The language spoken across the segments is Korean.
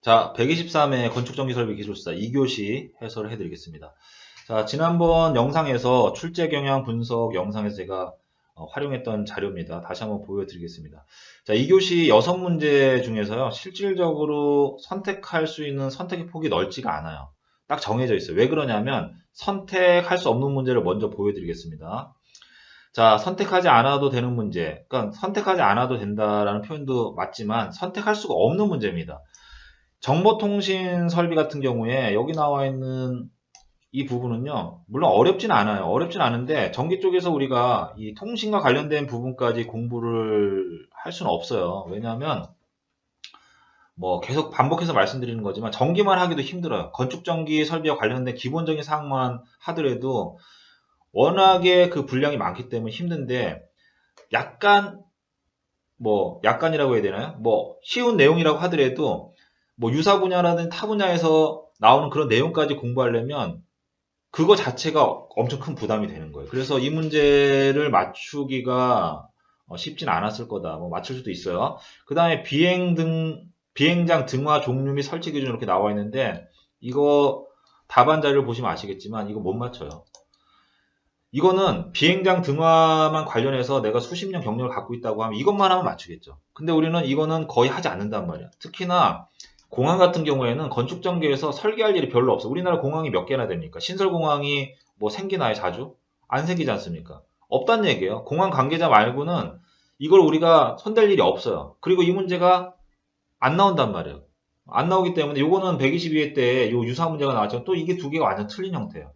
자, 123회 건축전기설비기술사 2교시 해설을 해드리겠습니다. 자, 지난번 영상에서 출제 경향 분석 영상에서 제가 활용했던 자료입니다. 다시 한번 보여드리겠습니다. 자, 2교시 6문제 중에서요, 실질적으로 선택할 수 있는 선택의 폭이 넓지가 않아요. 딱 정해져 있어요. 왜 그러냐면, 선택할 수 없는 문제를 먼저 보여드리겠습니다. 자, 선택하지 않아도 되는 문제. 그러니까 선택하지 않아도 된다라는 표현도 맞지만, 선택할 수가 없는 문제입니다. 정보통신 설비 같은 경우에 여기 나와 있는 이 부분은요, 물론 어렵진 않아요. 어렵진 않은데 전기 쪽에서 우리가 이 통신과 관련된 부분까지 공부를 할 수는 없어요. 왜냐하면 뭐 계속 반복해서 말씀드리는 거지만 전기만 하기도 힘들어요. 건축전기 설비와 관련된 기본적인 사항만 하더라도 워낙에 그 분량이 많기 때문에 힘든데, 약간 약간이라고 해야 되나요? 뭐 쉬운 내용이라고 하더라도 뭐 유사 분야라든 타 분야에서 나오는 그런 내용까지 공부하려면 그거 자체가 엄청 큰 부담이 되는 거예요. 그래서 이 문제를 맞추기가 쉽진 않았을 거다. 뭐 맞출 수도 있어요. 그 다음에 비행장 등화 종류 및 설치 기준 이렇게 나와 있는데, 이거 답안 자료를 보시면 아시겠지만 이거 못 맞춰요. 이거는 비행장 등화만 관련해서 내가 수십 년 경력을 갖고 있다고 하면 이것만 하면 맞추겠죠. 근데 우리는 이거는 거의 하지 않는단 말이야. 특히나 공항 같은 경우에는 건축 전개에서 설계할 일이 별로 없어. 우리나라 공항이 몇 개나 됩니까? 신설공항이 뭐 생기나요, 자주? 안 생기지 않습니까? 없단 얘기예요. 공항 관계자 말고는 이걸 우리가 손댈 일이 없어요. 그리고 이 문제가 안 나온단 말이에요. 안 나오기 때문에 요거는 122회 때 요 유사 문제가 나왔지만 또 이게 두 개가 완전 틀린 형태예요.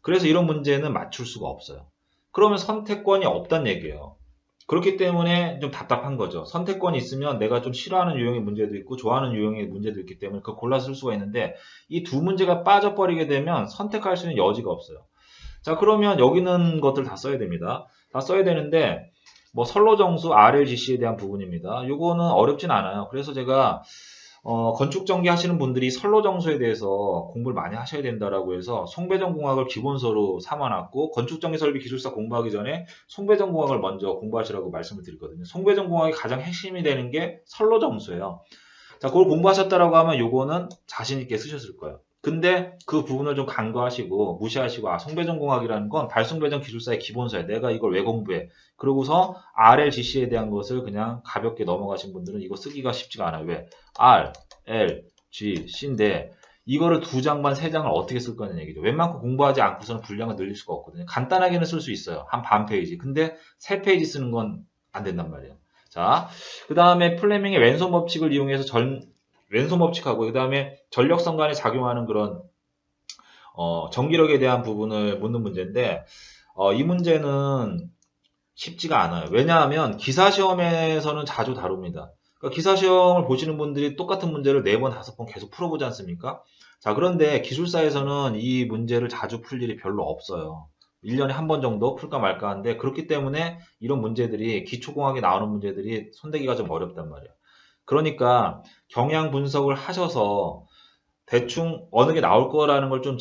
그래서 이런 문제는 맞출 수가 없어요. 그러면 선택권이 없단 얘기예요. 그렇기 때문에 좀 답답한 거죠. 선택권이 있으면 내가 좀 싫어하는 유형의 문제도 있고 좋아하는 유형의 문제도 있기 때문에 그걸 골라 쓸 수가 있는데, 이 두 문제가 빠져버리게 되면 선택할 수 있는 여지가 없어요. 자, 그러면 여기 있는 것들 다 써야 됩니다. 다 써야 되는데, 뭐 선로정수 RLGC에 대한 부분입니다. 요거는 어렵진 않아요. 그래서 제가 건축 전기 하시는 분들이 선로정수에 대해서 공부를 많이 하셔야 된다라고 해서 송배전공학을 기본서로 삼아놨고, 건축 전기 설비 기술사 공부하기 전에 송배전공학을 먼저 공부하시라고 말씀을 드렸거든요. 송배전공학의 가장 핵심이 되는 게 선로정수예요. 자, 그걸 공부하셨다라고 하면 요거는 자신 있게 쓰셨을 거예요. 근데 그 부분을 좀 간과하시고 무시하시고, 송배전공학이라는 건 발송배전 기술사의 기본서야. 내가 이걸 왜 공부해? 그러고서 RLGC에 대한 것을 그냥 가볍게 넘어가신 분들은 이거 쓰기가 쉽지가 않아요. 왜? R, L, G, C인데 이거를 두 장만 세 장을 어떻게 쓸 거냐는 얘기죠. 웬만큼 공부하지 않고서는 분량을 늘릴 수가 없거든요. 간단하게는 쓸 수 있어요. 한 반 페이지. 근데 세 페이지 쓰는 건 안 된단 말이에요. 자, 그 다음에 플레밍의 왼손 법칙을 이용해서 왼손 법칙하고, 그 다음에 전력선 간에 작용하는 그런 전기력에 대한 부분을 묻는 문제인데, 이 문제는 쉽지가 않아요. 왜냐하면 기사 시험에서는 자주 다룹니다. 그러니까 기사 시험을 보시는 분들이 똑같은 문제를 4번, 5번 계속 풀어보지 않습니까? 자, 그런데 기술사에서는 이 문제를 자주 풀 일이 별로 없어요. 1년에 한 번 정도 풀까 말까 하는데, 그렇기 때문에 이런 문제들이, 기초공학에 나오는 문제들이 손대기가 좀 어렵단 말이에요. 그러니까 경향 분석을 하셔서 대충 어느 게 나올 거라는 걸 좀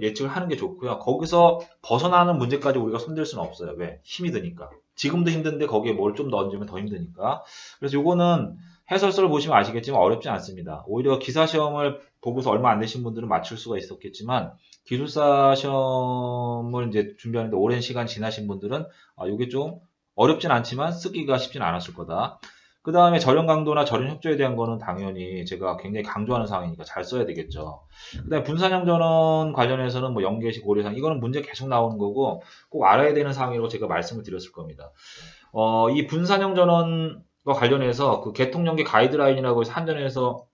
예측을 하는 게 좋고요. 거기서 벗어나는 문제까지 우리가 손댈 수는 없어요. 왜? 힘이 드니까. 지금도 힘든데 거기에 뭘 좀 넣어주면 더 힘드니까. 그래서 요거는 해설서를 보시면 아시겠지만 어렵지 않습니다. 오히려 기사 시험을 보고서 얼마 안 되신 분들은 맞출 수가 있었겠지만, 기술사 시험을 이제 준비하는데 오랜 시간 지나신 분들은 요게 좀 어렵진 않지만 쓰기가 쉽진 않았을 거다. 그 다음에 절연 강도나 절연 협조에 대한 거는 당연히 제가 굉장히 강조하는 사항이니까 잘 써야 되겠죠. 그 다음에 분산형 전원 관련해서는 뭐 연계식, 고려상, 이거는 문제 계속 나오는 거고 꼭 알아야 되는 사항이라고 제가 말씀을 드렸을 겁니다. 이 분산형 전원과 관련해서 그 개통연계 가이드라인이라고 해서 한전에서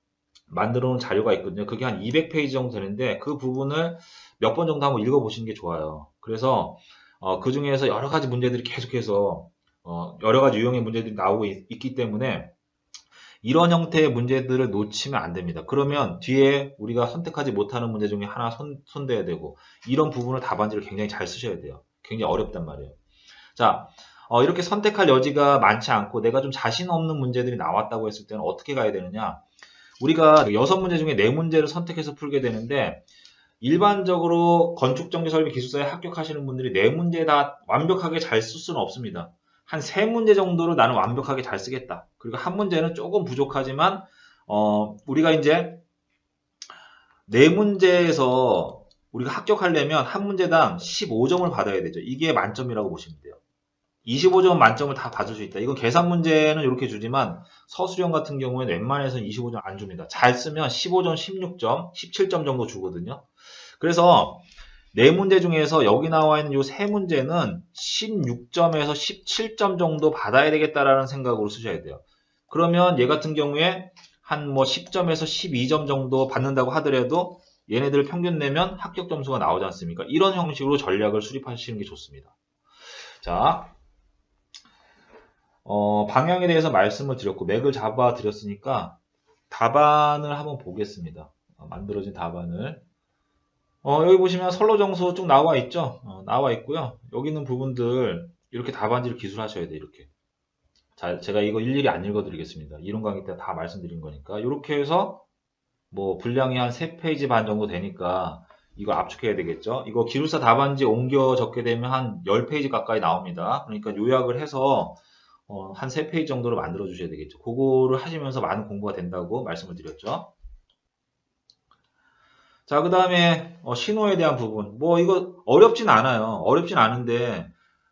만들어 놓은 자료가 있거든요. 그게 한 200페이지 정도 되는데 그 부분을 몇 번 정도 한번 읽어보시는 게 좋아요. 그래서 그 중에서 여러 가지 문제들이 계속해서 여러 가지 유형의 문제들이 나오고 있기 때문에 이런 형태의 문제들을 놓치면 안 됩니다. 그러면 뒤에 우리가 선택하지 못하는 문제 중에 하나 손대야 되고, 이런 부분을 답안지를 굉장히 잘 쓰셔야 돼요. 굉장히 어렵단 말이에요. 자, 이렇게 선택할 여지가 많지 않고 내가 좀 자신 없는 문제들이 나왔다고 했을 때는 어떻게 가야 되느냐? 우리가 6문제 중에 4문제를 선택해서 풀게 되는데, 일반적으로 건축전기설비 기술사에 합격하시는 분들이 4문제 다 완벽하게 잘 쓸 수는 없습니다. 한 3문제 정도로 나는 완벽하게 잘 쓰겠다. 그리고 한 문제는 조금 부족하지만 우리가 이제 네 문제에서 우리가 합격하려면 한 문제당 15점을 받아야 되죠. 이게 만점이라고 보시면 돼요. 25점 만점을 다 받을 수 있다. 이건 계산 문제는 이렇게 주지만 서술형 같은 경우에는 웬만해서는 25점 안 줍니다. 잘 쓰면 15점, 16점, 17점 정도 주거든요. 그래서 네 문제 중에서 여기 나와 있는 이 세 문제는 16점에서 17점 정도 받아야 되겠다라는 생각으로 쓰셔야 돼요. 그러면 얘 같은 경우에 한 뭐 10점에서 12점 정도 받는다고 하더라도 얘네들 평균 내면 합격 점수가 나오지 않습니까? 이런 형식으로 전략을 수립하시는 게 좋습니다. 자, 방향에 대해서 말씀을 드렸고 맥을 잡아 드렸으니까 답안을 한번 보겠습니다. 만들어진 답안을. 여기 보시면 선로정수 쭉 나와 있죠? 나와 있고요. 여기 있는 부분들 이렇게 답안지를 기술하셔야 돼요. 이렇게. 자, 제가 이거 일일이 안 읽어드리겠습니다. 이론 강의 때 다 말씀드린 거니까. 이렇게 해서 뭐 분량이 한 3페이지 반 정도 되니까 이걸 압축해야 되겠죠? 이거 기술사 답안지 옮겨 적게 되면 한 10페이지 가까이 나옵니다. 그러니까 요약을 해서 한 3페이지 정도로 만들어 주셔야 되겠죠. 그거를 하시면서 많은 공부가 된다고 말씀을 드렸죠. 자, 그 다음에 신호에 대한 부분. 뭐 이거 어렵진 않아요. 어렵진 않은데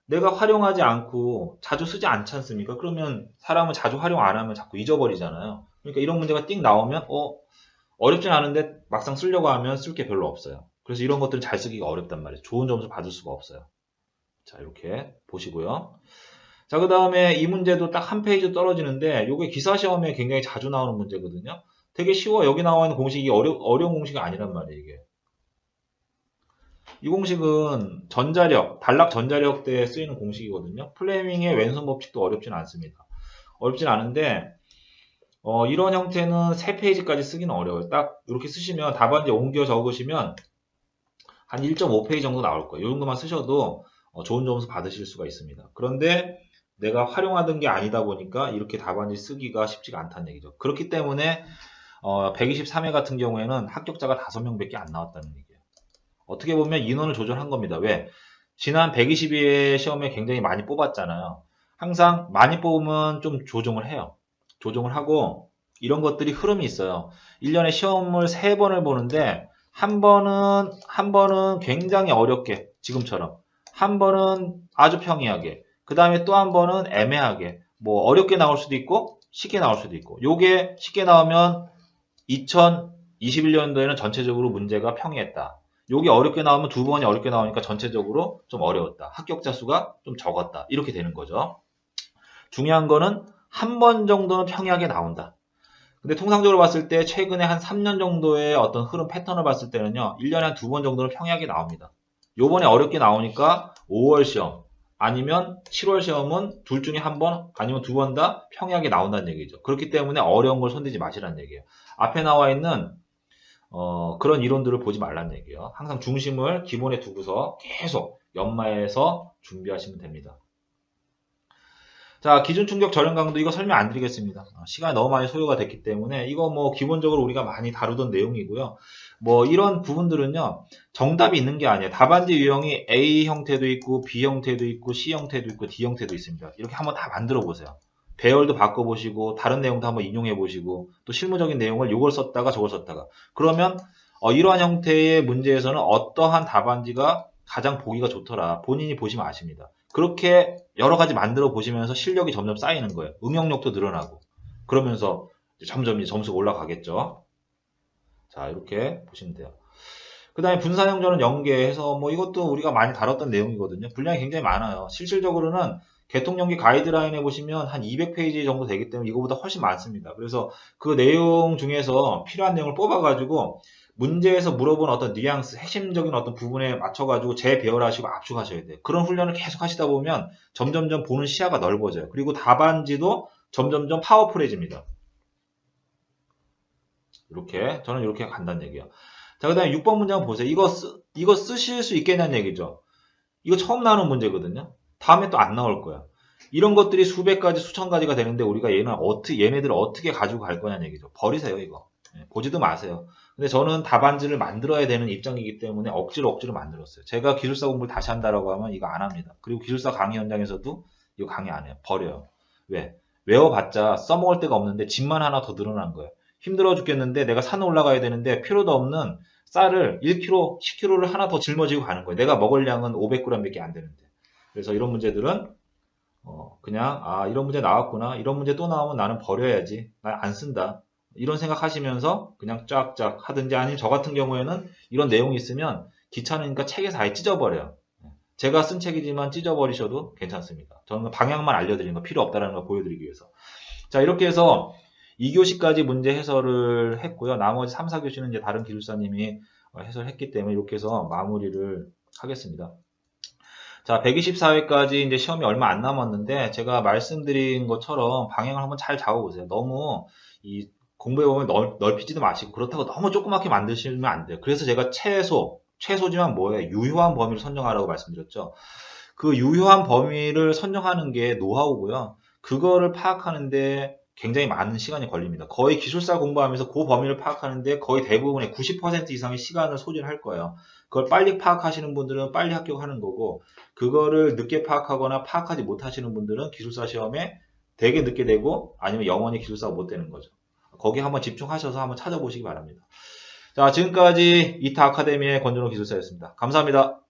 내가 활용하지 않고 자주 쓰지 않지 않습니까? 그러면 사람은 자주 활용 안 하면 자꾸 잊어버리잖아요. 그러니까 이런 문제가 띵 나오면 어렵진 않은데 막상 쓰려고 하면 쓸 게 별로 없어요. 그래서 이런 것들은 잘 쓰기가 어렵단 말이에요. 좋은 점수 받을 수가 없어요. 자, 이렇게 보시고요. 자, 그 다음에 이 문제도 딱 한 페이지 떨어지는데 이게 기사 시험에 굉장히 자주 나오는 문제거든요. 되게 쉬워. 여기 나와 있는 공식이 어려운 공식이 아니란 말이에요, 이게. 이 공식은 단락 전자력 때 쓰이는 공식이거든요. 플레밍의 왼손 법칙도 어렵진 않습니다. 어렵진 않은데, 이런 형태는 3페이지까지 쓰기는 어려워요. 딱 이렇게 쓰시면 답안지 옮겨 적으시면 한 1.5페이지 정도 나올 거예요. 이 정도만 쓰셔도 좋은 점수 받으실 수가 있습니다. 그런데 내가 활용하던 게 아니다 보니까 이렇게 답안지 쓰기가 쉽지가 않다는 얘기죠. 그렇기 때문에 123회 같은 경우에는 합격자가 5명밖에 안 나왔다는 얘기예요. 어떻게 보면 인원을 조절한 겁니다. 왜? 지난 122회 시험에 굉장히 많이 뽑았잖아요. 항상 많이 뽑으면 좀 조정을 해요. 조정을 하고 이런 것들이 흐름이 있어요. 1년에 시험을 3번을 보는데 한 번은 굉장히 어렵게 지금처럼 한 번은 아주 평이하게 그 다음에 또 한 번은 애매하게 뭐 어렵게 나올 수도 있고 쉽게 나올 수도 있고 요게 쉽게 나오면 2021년도에는 전체적으로 문제가 평이했다. 요게 어렵게 나오면 두 번이 어렵게 나오니까 전체적으로 좀 어려웠다. 합격자 수가 좀 적었다. 이렇게 되는 거죠. 중요한 거는 한 번 정도는 평이하게 나온다. 근데 통상적으로 봤을 때 최근에 한 3년 정도의 어떤 흐름 패턴을 봤을 때는요. 1년에 한 2번 정도는 평이하게 나옵니다. 요번에 어렵게 나오니까 5월 시험 아니면 7월 시험은 둘 중에 한 번 아니면 두 번 다 평이하게 나온다는 얘기죠. 그렇기 때문에 어려운 걸 손대지 마시라는 얘기예요. 앞에 나와 있는 그런 이론들을 보지 말라는 얘기예요. 항상 중심을 기본에 두고서 계속 연마해서 준비하시면 됩니다. 자, 기준 충격 절연 강도 이거 설명 안 드리겠습니다. 시간이 너무 많이 소요가 됐기 때문에 이거 뭐 기본적으로 우리가 많이 다루던 내용이고요. 뭐 이런 부분들은요. 정답이 있는 게 아니에요. 답안지 유형이 A 형태도 있고 B 형태도 있고 C 형태도 있고 D 형태도 있습니다. 이렇게 한번 다 만들어 보세요. 배열도 바꿔보시고 다른 내용도 한번 인용해 보시고 또 실무적인 내용을 이걸 썼다가 저걸 썼다가 그러면 이러한 형태의 문제에서는 어떠한 답안지가 가장 보기가 좋더라. 본인이 보시면 아십니다. 그렇게 여러 가지 만들어 보시면서 실력이 점점 쌓이는 거예요. 응용력도 늘어나고. 그러면서 점점 점수가 올라가겠죠. 자, 이렇게 보시면 돼요. 그 다음에 분산형전은 연계해서 뭐 이것도 우리가 많이 다뤘던 내용이거든요. 분량이 굉장히 많아요. 실질적으로는 개통연계 가이드라인에 보시면 한 200페이지 정도 되기 때문에 이거보다 훨씬 많습니다. 그래서 그 내용 중에서 필요한 내용을 뽑아가지고 문제에서 물어본 어떤 뉘앙스, 핵심적인 어떤 부분에 맞춰가지고 재배열하시고 압축하셔야 돼요. 그런 훈련을 계속 하시다 보면 점점점 보는 시야가 넓어져요. 그리고 답안지도 점점점 파워풀해집니다. 이렇게 저는 이렇게 간다는 얘기예요. 자, 그 다음에 6번 문제 한번 보세요. 이거 쓰실 수 있겠냐는 얘기죠. 이거 처음 나오는 문제거든요. 다음에 또 안 나올 거야. 이런 것들이 수백 가지, 수천 가지가 되는데 우리가 얘네들을 어떻게 가지고 갈 거냐는 얘기죠. 버리세요, 이거. 보지도 마세요. 근데 저는 답안지를 만들어야 되는 입장이기 때문에 억지로 만들었어요. 제가 기술사 공부를 다시 한다라고 하면 이거 안 합니다. 그리고 기술사 강의 현장에서도 이거 강의 안 해요. 버려요. 왜? 외워봤자 써먹을 데가 없는데 집만 하나 더 늘어난 거예요. 힘들어 죽겠는데 내가 산 올라가야 되는데 필요도 없는 쌀을 1kg, 10kg를 하나 더 짊어지고 가는 거예요. 내가 먹을 양은 500g밖에 안 되는데. 그래서 이런 문제들은 그냥 이런 문제 나왔구나. 이런 문제 또 나오면 나는 버려야지. 나 안 쓴다. 이런 생각하시면서 그냥 쫙쫙 하든지 아니면 저 같은 경우에는 이런 내용이 있으면 귀찮으니까 책에서 아예 찢어버려요. 제가 쓴 책이지만 찢어버리셔도 괜찮습니다. 저는 방향만 알려드리는 거 필요 없다는 걸 보여드리기 위해서. 자, 이렇게 해서 2교시까지 문제 해설을 했고요. 나머지 3, 4교시는 이제 다른 기술사님이 해설했기 때문에 이렇게 해서 마무리를 하겠습니다. 자, 124회까지 이제 시험이 얼마 안 남았는데 제가 말씀드린 것처럼 방향을 한번 잘 잡아보세요. 너무 이 공부해 보면 넓히지도 마시고 그렇다고 너무 조그맣게 만드시면 안 돼요. 그래서 제가 최소지만 뭐예요? 유효한 범위를 선정하라고 말씀드렸죠. 그 유효한 범위를 선정하는 게 노하우고요. 그거를 파악하는데 굉장히 많은 시간이 걸립니다. 거의 기술사 공부하면서 그 범위를 파악하는데 거의 대부분의 90% 이상의 시간을 소진할 거예요. 그걸 빨리 파악하시는 분들은 빨리 합격하는 거고, 그거를 늦게 파악하거나 파악하지 못하시는 분들은 기술사 시험에 되게 늦게 되고 아니면 영원히 기술사가 못 되는 거죠. 거기에 한번 집중하셔서 한번 찾아보시기 바랍니다. 자, 지금까지 이타 아카데미의 권준호 기술사였습니다. 감사합니다.